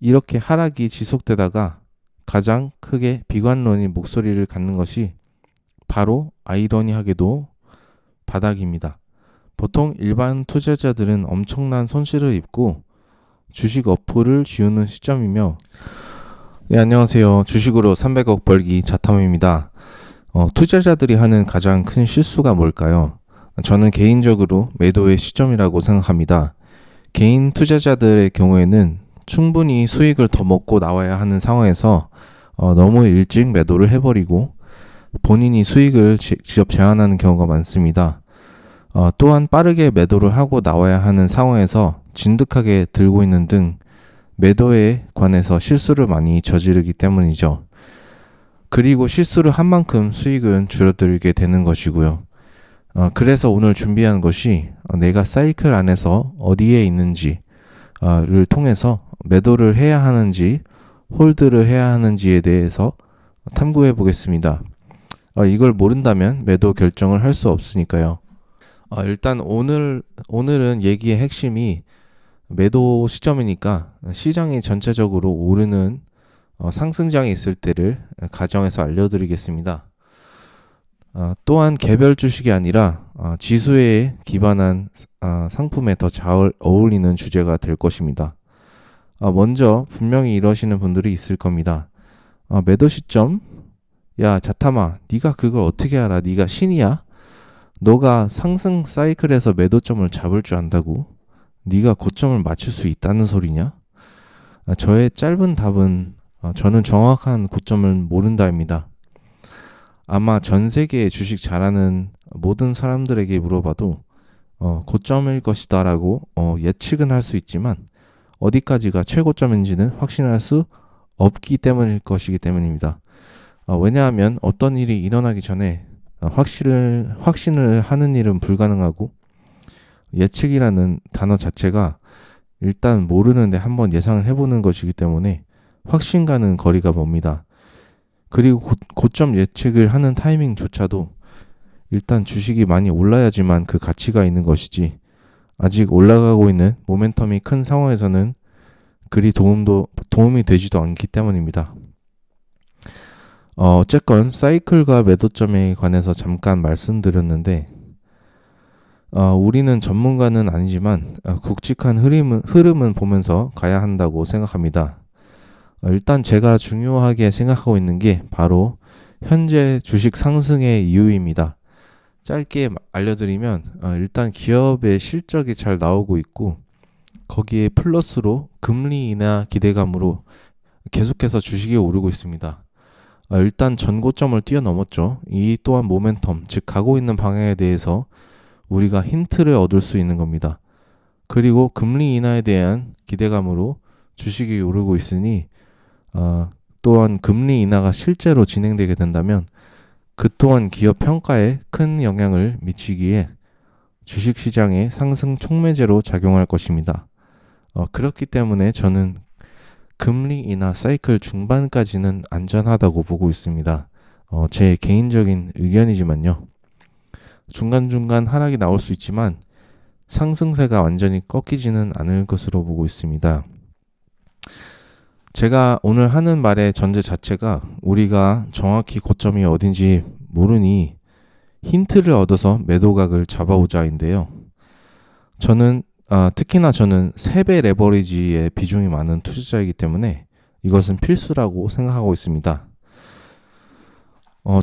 이렇게 하락이 지속되다가 가장 크게 비관론이 목소리를 갖는 것이 바로 아이러니하게도 바닥입니다. 보통 일반 투자자들은 엄청난 손실을 입고 주식 어플을 지우는 시점이며 네, 안녕하세요. 주식으로 300억 벌기 자탐입니다. 투자자들이 하는 가장 큰 실수가 뭘까요? 저는 개인적으로 매도의 시점이라고 생각합니다. 개인 투자자들의 경우에는 충분히 수익을 더 먹고 나와야 하는 상황에서 너무 일찍 매도를 해버리고 본인이 수익을 직접 제한하는 경우가 많습니다. 또한 빠르게 매도를 하고 나와야 하는 상황에서 진득하게 들고 있는 등 매도에 관해서 실수를 많이 저지르기 때문이죠. 그리고 실수를 한 만큼 수익은 줄어들게 되는 것이고요. 그래서 오늘 준비한 것이 내가 사이클 안에서 어디에 있는지를 통해서 매도를 해야 하는지 홀드를 해야 하는지에 대해서 탐구해 보겠습니다. 이걸 모른다면 매도 결정을 할 수 없으니까요. 일단 오늘은 얘기의 핵심이 매도 시점이니까 시장이 전체적으로 오르는 상승장이 있을 때를 가정해서 알려드리겠습니다. 또한 개별 주식이 아니라 지수에 기반한 상품에 더 잘 어울리는 주제가 될 것입니다. 먼저 분명히 이러시는 분들이 있을 겁니다. 매도 시점? 야 자탐아, 네가 그걸 어떻게 알아? 네가 신이야? 너가 상승 사이클에서 매도점을 잡을 줄 안다고? 네가 고점을 맞출 수 있다는 소리냐? 저의 짧은 답은 저는 정확한 고점을 모른다입니다. 아마 전 세계의 주식 잘하는 모든 사람들에게 물어봐도 고점일 것이다 라고 예측은 할 수 있지만 어디까지가 최고점인지는 확신할 수 없기 때문일 것이기 때문입니다. 왜냐하면 어떤 일이 일어나기 전에 확신을 하는 일은 불가능하고 예측이라는 단어 자체가 일단 모르는데 한번 예상을 해보는 것이기 때문에 확신과는 거리가 멉니다. 그리고 고점 예측을 하는 타이밍조차도 일단 주식이 많이 올라야지만 그 가치가 있는 것이지 아직 올라가고 있는 모멘텀이 큰 상황에서는 그리 도움이 되지도 않기 때문입니다. 어쨌건 사이클과 매도점에 관해서 잠깐 말씀드렸는데 우리는 전문가는 아니지만 굵직한 흐름은 보면서 가야 한다고 생각합니다. 일단 제가 중요하게 생각하고 있는 게 바로 현재 주식 상승의 이유입니다. 짧게 알려드리면 일단 기업의 실적이 잘 나오고 있고 거기에 플러스로 금리 인하 기대감으로 계속해서 주식이 오르고 있습니다. 일단 전고점을 뛰어넘었죠. 이 또한 모멘텀, 즉 가고 있는 방향에 대해서 우리가 힌트를 얻을 수 있는 겁니다. 그리고 금리 인하에 대한 기대감으로 주식이 오르고 있으니 또한 금리 인하가 실제로 진행되게 된다면 그 또한 기업 평가에 큰 영향을 미치기에 주식시장의 상승 촉매제로 작용할 것입니다. 그렇기 때문에 저는 금리 인하 사이클 중반까지는 안전하다고 보고 있습니다. 제 개인적인 의견이지만요. 중간중간 하락이 나올 수 있지만 상승세가 완전히 꺾이지는 않을 것으로 보고 있습니다. 제가 오늘 하는 말의 전제 자체가 우리가 정확히 고점이 어딘지 모르니 힌트를 얻어서 매도각을 잡아오자인데요. 특히나 저는 3배 레버리지의 비중이 많은 투자자이기 때문에 이것은 필수라고 생각하고 있습니다.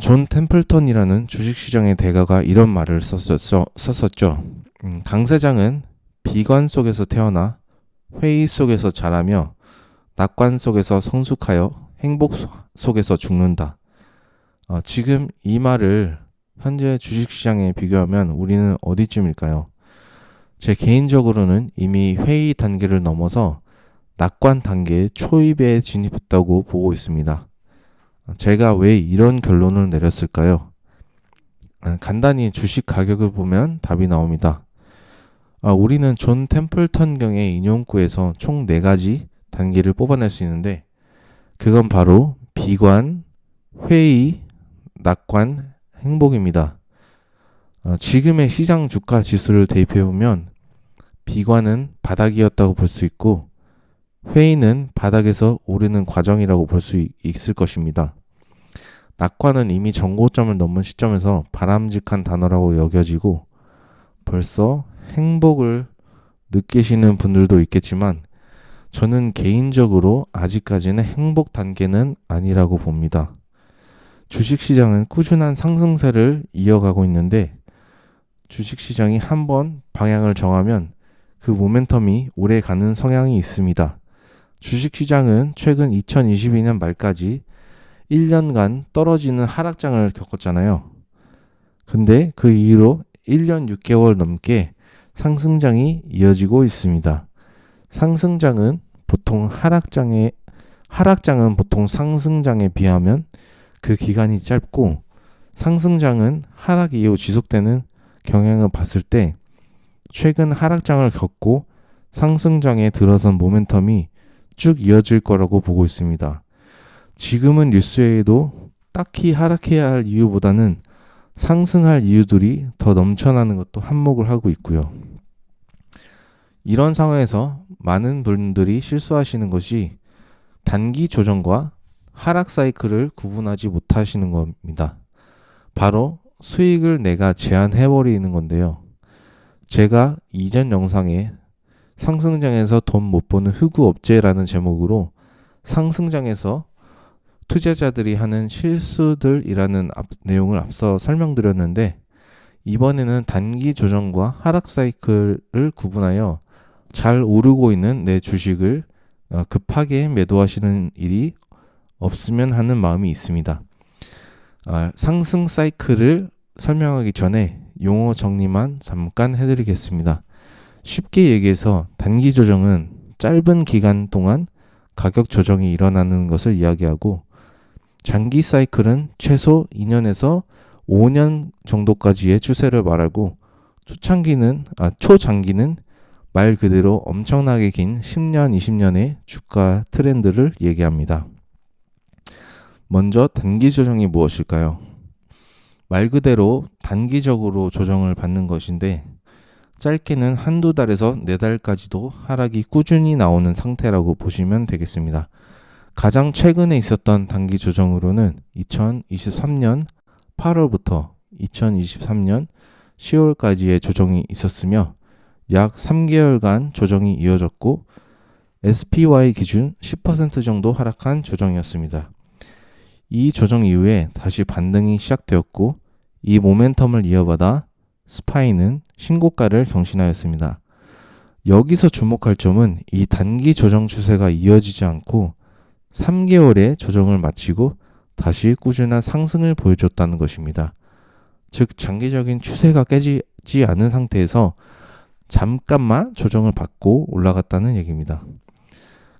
존 템플턴이라는 주식시장의 대가가 이런 말을 썼었죠. 강세장은 비관 속에서 태어나 회의 속에서 자라며 낙관 속에서 성숙하여 행복 속에서 죽는다. 지금 이 말을 현재 주식시장에 비교하면 우리는 어디쯤일까요? 제 개인적으로는 이미 회의 단계를 넘어서 낙관 단계의 초입에 진입했다고 보고 있습니다. 제가 왜 이런 결론을 내렸을까요? 간단히 주식 가격을 보면 답이 나옵니다. 우리는 존 템플턴경의 인용구에서 총 4가지 단계를 뽑아낼 수 있는데 그건 바로 비관, 회의, 낙관, 행복입니다. 지금의 시장 주가 지수를 대입해보면 비관은 바닥이었다고 볼 수 있고 회의는 바닥에서 오르는 과정이라고 볼 수 있을 것입니다. 낙관은 이미 정고점을 넘은 시점에서 바람직한 단어라고 여겨지고 벌써 행복을 느끼시는 분들도 있겠지만 저는 개인적으로 아직까지는 행복 단계는 아니라고 봅니다. 주식시장은 꾸준한 상승세를 이어가고 있는데 주식시장이 한번 방향을 정하면 그 모멘텀이 오래 가는 성향이 있습니다. 주식시장은 최근 2022년 말까지 1년간 떨어지는 하락장을 겪었잖아요. 근데 그 이후로 1년 6개월 넘게 상승장이 이어지고 있습니다. 상승장은 보통 하락장은 보통 상승장에 비하면 그 기간이 짧고 상승장은 하락 이후 지속되는 경향을 봤을 때 최근 하락장을 겪고 상승장에 들어선 모멘텀이 쭉 이어질 거라고 보고 있습니다. 지금은 뉴스에도 딱히 하락해야 할 이유보다는 상승할 이유들이 더 넘쳐나는 것도 한몫을 하고 있고요. 이런 상황에서 많은 분들이 실수하시는 것이 단기 조정과 하락 사이클을 구분하지 못하시는 겁니다. 바로 수익을 내가 제한해버리는 건데요. 제가 이전 영상에 상승장에서 돈 못 버는 흑우업체라는 제목으로 상승장에서 투자자들이 하는 실수들이라는 내용을 앞서 설명드렸는데 이번에는 단기 조정과 하락 사이클을 구분하여 잘 오르고 있는 내 주식을 급하게 매도하시는 일이 없으면 하는 마음이 있습니다. 상승 사이클을 설명하기 전에 용어 정리만 잠깐 해드리겠습니다. 쉽게 얘기해서 단기 조정은 짧은 기간 동안 가격 조정이 일어나는 것을 이야기하고 장기 사이클은 최소 2년에서 5년 정도까지의 추세를 말하고 초장기는 말 그대로 엄청나게 긴 10년, 20년의 주가 트렌드를 얘기합니다. 먼저 단기 조정이 무엇일까요? 말 그대로 단기적으로 조정을 받는 것인데 짧게는 한두 달에서 4달까지도 하락이 꾸준히 나오는 상태라고 보시면 되겠습니다. 가장 최근에 있었던 단기 조정으로는 2023년 8월부터 2023년 10월까지의 조정이 있었으며 약 3개월간 조정이 이어졌고 SPY 기준 10% 정도 하락한 조정이었습니다. 이 조정 이후에 다시 반등이 시작되었고 이 모멘텀을 이어받아 스파이는 신고가를 경신하였습니다. 여기서 주목할 점은 이 단기 조정 추세가 이어지지 않고 3개월의 조정을 마치고 다시 꾸준한 상승을 보여줬다는 것입니다. 즉 장기적인 추세가 깨지지 않은 상태에서 잠깐만 조정을 받고 올라갔다는 얘기입니다.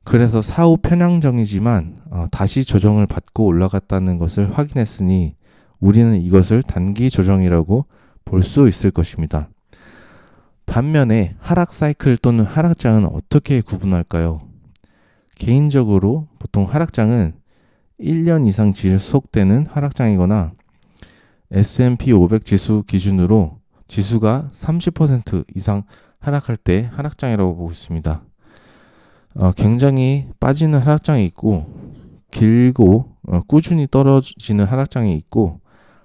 그래서 사후 편향정이지만 다시 조정을 받고 올라갔다는 것을 확인했으니 우리는 이것을 단기 조정이라고 볼 수 있을 것입니다. 반면에 하락 사이클 또는 하락장은 어떻게 구분할까요? 개인적으로 보통 하락장은 1년 이상 지속되는 하락장이거나 S&P 500 지수 기준으로 지수가 30% 이상 하락할 때 하락장이라고 보고 있습니다. 굉장히 빠지는 하락장이 있고 길고 꾸준히 떨어지는 하락장이 있고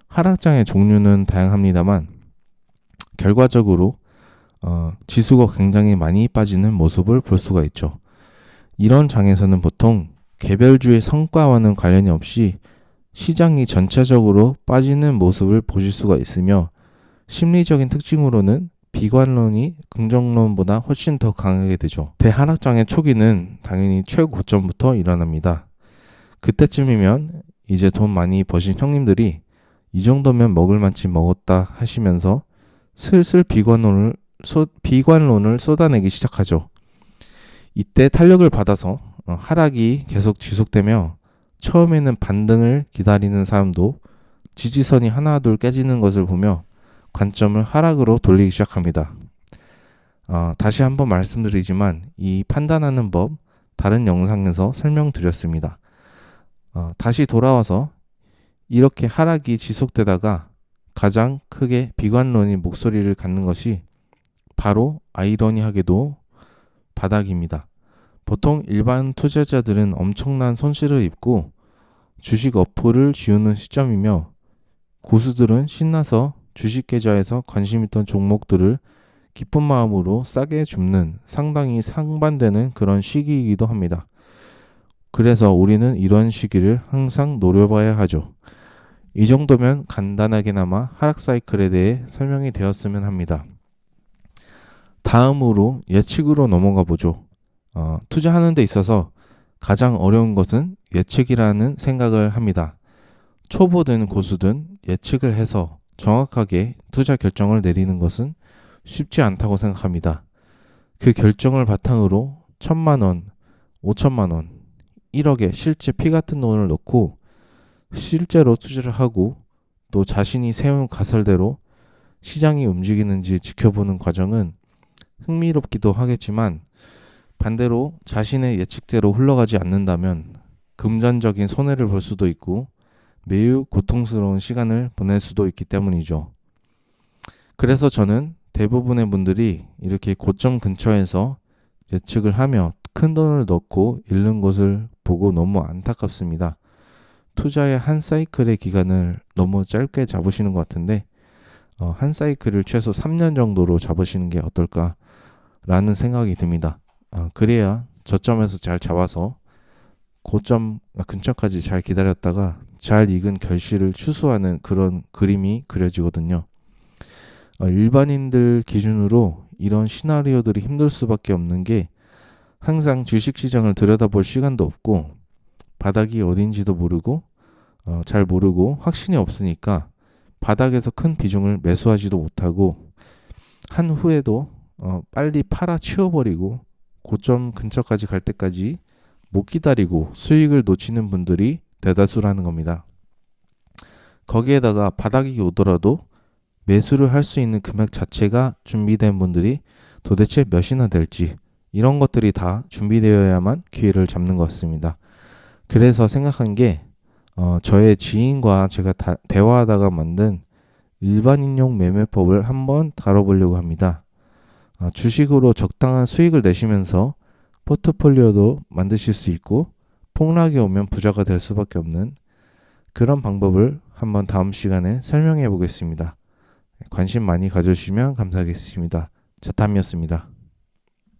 하락장의 종류는 다양합니다만 결과적으로 지수가 굉장히 많이 빠지는 모습을 볼 수가 있죠. 이런 장에서는 보통 개별주의 성과와는 관련이 없이 시장이 전체적으로 빠지는 모습을 보실 수가 있으며 심리적인 특징으로는 비관론이 긍정론보다 훨씬 더 강하게 되죠. 대하락장의 초기는 당연히 최고점부터 일어납니다. 그때쯤이면 이제 돈 많이 버신 형님들이 이 정도면 먹을 만치 먹었다 하시면서 슬슬 비관론을 쏟아내기 시작하죠. 이때 탄력을 받아서 하락이 계속 지속되며 처음에는 반등을 기다리는 사람도 지지선이 하나 둘 깨지는 것을 보며 관점을 하락으로 돌리기 시작합니다. 다시 한번 말씀드리지만 이 판단하는 법 다른 영상에서 설명드렸습니다. 다시 돌아와서 이렇게 하락이 지속되다가 가장 크게 비관론이 목소리를 갖는 것이 바로 아이러니하게도 바닥입니다. 보통 일반 투자자들은 엄청난 손실을 입고 주식 어플을 지우는 시점이며 고수들은 신나서 주식 계좌에서 관심 있던 종목들을 기쁜 마음으로 싸게 줍는 상당히 상반되는 그런 시기이기도 합니다. 그래서 우리는 이런 시기를 항상 노려봐야 하죠. 이 정도면 간단하게나마 하락 사이클에 대해 설명이 되었으면 합니다. 다음으로 예측으로 넘어가 보죠. 투자하는 데 있어서 가장 어려운 것은 예측이라는 생각을 합니다. 초보든 고수든 예측을 해서 정확하게 투자 결정을 내리는 것은 쉽지 않다고 생각합니다. 그 결정을 바탕으로 1,000만 원, 5천만 원, 1억에 실제 피 같은 돈을 넣고 실제로 투자를 하고 또 자신이 세운 가설대로 시장이 움직이는지 지켜보는 과정은 흥미롭기도 하겠지만 반대로 자신의 예측대로 흘러가지 않는다면 금전적인 손해를 볼 수도 있고 매우 고통스러운 시간을 보낼 수도 있기 때문이죠. 그래서 저는 대부분의 분들이 이렇게 고점 근처에서 예측을 하며 큰 돈을 넣고 잃는 것을 보고 너무 안타깝습니다. 투자의 한 사이클의 기간을 너무 짧게 잡으시는 것 같은데 한 사이클을 최소 3년 정도로 잡으시는 게 어떨까라는 생각이 듭니다. 그래야 저점에서 잘 잡아서 고점 근처까지 잘 기다렸다가 잘 익은 결실을 추수하는 그런 그림이 그려지거든요. 일반인들 기준으로 이런 시나리오들이 힘들 수밖에 없는 게 항상 주식시장을 들여다볼 시간도 없고 바닥이 어딘지도 모르고 잘 모르고 확신이 없으니까 바닥에서 큰 비중을 매수하지도 못하고 한 후에도 빨리 팔아 치워버리고 고점 근처까지 갈 때까지 못 기다리고 수익을 놓치는 분들이 대다수라는 겁니다. 거기에다가 바닥이 오더라도 매수를 할 수 있는 금액 자체가 준비된 분들이 도대체 몇이나 될지 이런 것들이 다 준비되어야만 기회를 잡는 것 같습니다. 그래서 생각한 게 저의 지인과 제가 대화하다가 만든 일반인용 매매법을 한번 다뤄보려고 합니다. 주식으로 적당한 수익을 내시면서 포트폴리오도 만드실 수 있고 폭락이 오면 부자가 될 수밖에 없는 그런 방법을 한번 다음 시간에 설명해 보겠습니다. 관심 많이 가져주시면 감사하겠습니다. 자탐이었습니다.